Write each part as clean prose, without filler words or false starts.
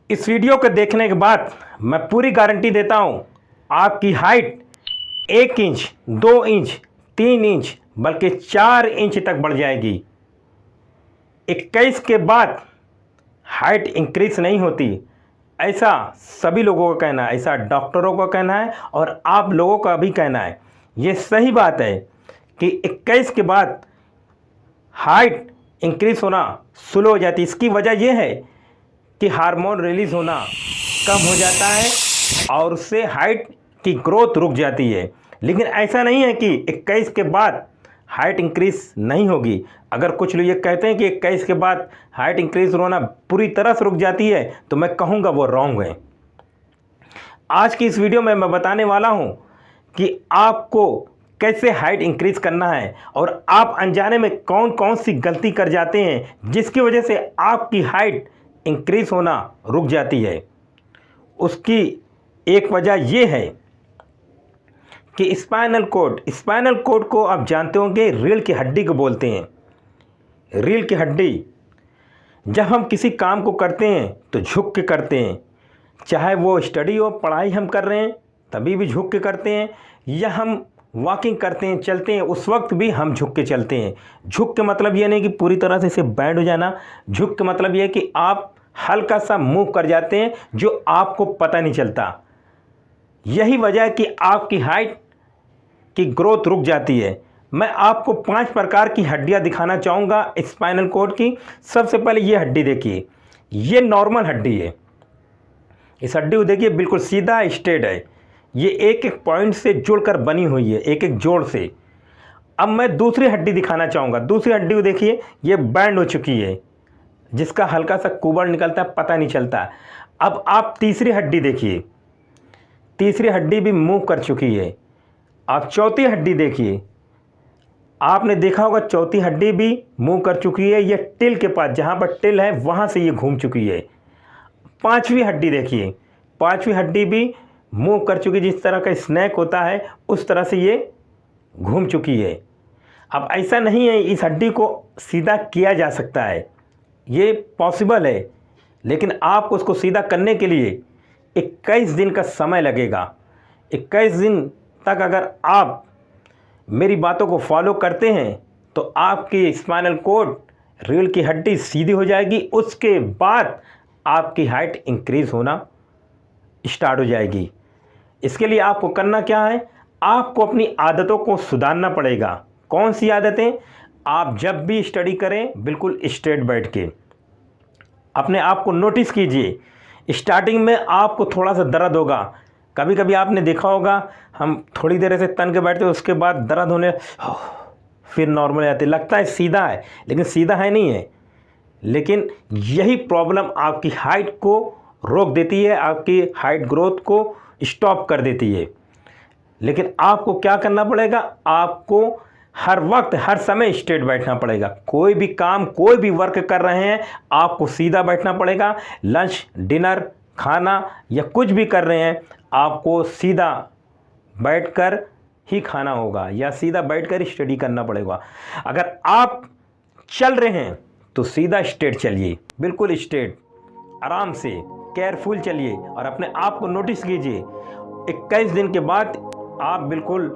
इस वीडियो को देखने के बाद मैं पूरी गारंटी देता हूं, आपकी हाइट 1 इंच, 2 इंच, 3 इंच बल्कि 4 इंच तक बढ़ जाएगी। 21 के बाद हाइट इंक्रीज नहीं होती, ऐसा सभी लोगों का कहना है, ऐसा डॉक्टरों का कहना है और आप लोगों का भी कहना है। ये सही बात है कि 21 के बाद हाइट इंक्रीज होना स्लो हो जाती है। इसकी वजह यह है कि हार्मोन रिलीज होना कम हो जाता है और उससे हाइट की ग्रोथ रुक जाती है। लेकिन ऐसा नहीं है कि 21 के बाद हाइट इंक्रीज नहीं होगी। अगर कुछ लोग ये कहते हैं कि 21 के बाद हाइट इंक्रीज होना पूरी तरह से रुक जाती है, तो मैं कहूँगा वो रॉन्ग है। आज की इस वीडियो में मैं बताने वाला हूँ कि आपको कैसे हाइट इंक्रीज करना है और आप अनजाने में कौन कौन सी गलती कर जाते हैं जिसकी वजह से आपकी हाइट इंक्रीज होना रुक जाती है। उसकी एक वजह यह है कि स्पाइनल कोड को आप जानते होंगे, रीढ़ की हड्डी को बोलते हैं। रीढ़ की हड्डी, जब हम किसी काम को करते हैं तो झुक के करते हैं, चाहे वो स्टडी हो, पढ़ाई हम कर रहे हैं तभी भी झुक के करते हैं, या हम वॉकिंग करते हैं, चलते हैं, उस वक्त भी हम झुक के चलते हैं। झुक के मतलब ये नहीं कि पूरी तरह से इसे बैंड हो जाना। झुक के मतलब ये है कि आप हल्का सा मूव कर जाते हैं जो आपको पता नहीं चलता। यही वजह है कि आपकी हाइट की ग्रोथ रुक जाती है। मैं आपको 5 प्रकार की हड्डियां दिखाना चाहूँगा स्पाइनल कोड की। सबसे पहले ये हड्डी देखिए, ये नॉर्मल हड्डी है। इस हड्डी को देखिए, बिल्कुल सीधा स्ट्रेट है। ये एक एक पॉइंट से जुड़कर बनी हुई है, एक एक जोड़ से। अब मैं दूसरी हड्डी दिखाना चाहूँगा। दूसरी हड्डी को देखिए, ये बैंड हो चुकी है, जिसका हल्का सा कुबड़ निकलता है, पता नहीं चलता। अब आप तीसरी हड्डी देखिए, तीसरी हड्डी भी मूव कर चुकी है। आप चौथी हड्डी देखिए, आपने देखा होगा चौथी हड्डी भी मूव कर चुकी है। ये टिल के पास, जहाँ पर टिल है वहाँ से ये घूम चुकी है। पांचवी हड्डी देखिए, पांचवी हड्डी भी मूव कर चुकी है। जिस तरह का स्नैक होता है उस तरह से ये घूम चुकी है। अब ऐसा नहीं है, इस हड्डी को सीधा किया जा सकता है, ये पॉसिबल है, लेकिन आपको उसको सीधा करने के लिए 21 दिन का समय लगेगा। 21 दिन तक अगर आप मेरी बातों को फॉलो करते हैं तो आपकी स्पाइनल कोड, रीढ़ की हड्डी सीधी हो जाएगी। उसके बाद आपकी हाइट इंक्रीज होना स्टार्ट हो जाएगी। इसके लिए आपको करना क्या है, आपको अपनी आदतों को सुधारना पड़ेगा। कौन सी आदतें? आप जब भी स्टडी करें बिल्कुल स्ट्रेट बैठ के अपने आप को नोटिस कीजिए। स्टार्टिंग में आपको थोड़ा सा दर्द होगा। कभी कभी आपने देखा होगा, हम थोड़ी देर से तन के बैठते, उसके बाद दर्द होने, फिर नॉर्मल आते, लगता है सीधा है, लेकिन सीधा है नहीं है। लेकिन यही प्रॉब्लम आपकी हाइट को रोक देती है, आपकी हाइट ग्रोथ को स्टॉप कर देती है। लेकिन आपको क्या करना पड़ेगा, आपको हर वक्त हर समय स्ट्रेट बैठना पड़ेगा। कोई भी काम, कोई भी वर्क कर रहे हैं, आपको सीधा बैठना पड़ेगा। लंच, डिनर, खाना या कुछ भी कर रहे हैं, आपको सीधा बैठकर ही खाना होगा या सीधा बैठकर स्टडी करना पड़ेगा। अगर आप चल रहे हैं तो सीधा स्ट्रेट चलिए, बिल्कुल स्ट्रेट, आराम से, केयरफुल चलिए और अपने आप को नोटिस कीजिए। 21 दिन के बाद आप बिल्कुल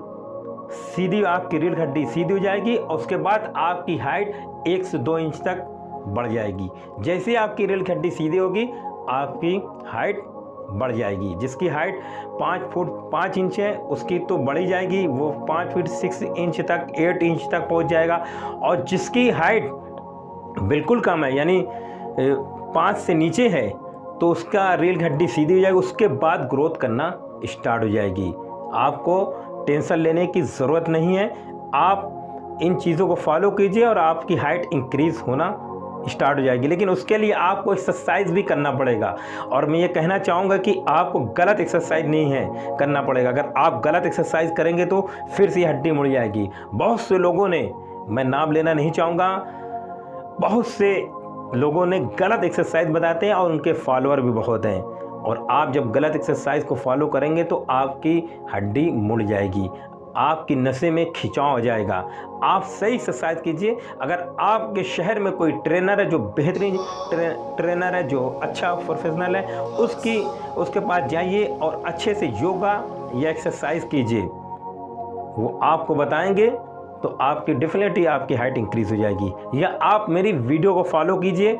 सीधी, आपकी रीढ़ हड्डी सीधी हो जाएगी और उसके बाद आपकी हाइट 1 से 2 इंच तक बढ़ जाएगी। जैसे आपकी रीढ़ हड्डी सीधी होगी, आपकी हाइट बढ़ जाएगी। जिसकी हाइट 5 फुट 5 इंच है, उसकी तो बढ़ी जाएगी, वो 5 फीट 6 इंच तक, 8 इंच तक पहुंच जाएगा। और जिसकी हाइट बिल्कुल कम है, यानी 5 से नीचे है, तो उसका रीढ़ हड्डी सीधी हो जाएगी। उसके बाद ग्रोथ करना स्टार्ट हो जाएगी। आपको टेंशन लेने की ज़रूरत नहीं है। आप इन चीज़ों को फॉलो कीजिए और आपकी हाइट इंक्रीज़ होना स्टार्ट हो जाएगी। लेकिन उसके लिए आपको एक्सरसाइज भी करना पड़ेगा। और मैं ये कहना चाहूँगा कि आपको गलत एक्सरसाइज नहीं है करना पड़ेगा। अगर आप गलत एक्सरसाइज करेंगे तो फिर से हड्डी मुड़ जाएगी। बहुत से लोगों ने, मैं नाम लेना नहीं चाहूँगा, बहुत से लोगों ने गलत एक्सरसाइज बताते हैं और उनके फॉलोअर भी बहुत हैं। और आप जब गलत एक्सरसाइज को फॉलो करेंगे तो आपकी हड्डी मुड़ जाएगी आपकी नसें में खिंचाव हो जाएगा। आप सही एक्सरसाइज कीजिए। अगर आपके शहर में कोई ट्रेनर है जो बेहतरीन ट्रेनर है, जो अच्छा प्रोफेशनल है, उसके पास जाइए और अच्छे से योगा या एक्सरसाइज कीजिए। वो आपको बताएंगे तो आपकी डेफिनेटली आपकी हाइट इंक्रीज हो जाएगी। या आप मेरी वीडियो को फॉलो कीजिए।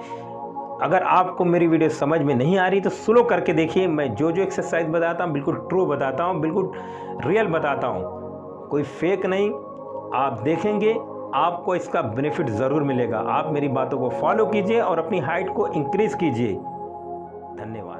अगर आपको मेरी वीडियो समझ में नहीं आ रही तो स्लो करके देखिए। मैं जो एक्सरसाइज बताता हूँ बिल्कुल ट्रू बताता हूँ, बिल्कुल रियल बताता हूँ, कोई फेक नहीं। आप देखेंगे आपको इसका बेनिफिट ज़रूर मिलेगा। आप मेरी बातों को फॉलो कीजिए और अपनी हाइट को इंक्रीज़ कीजिए। धन्यवाद।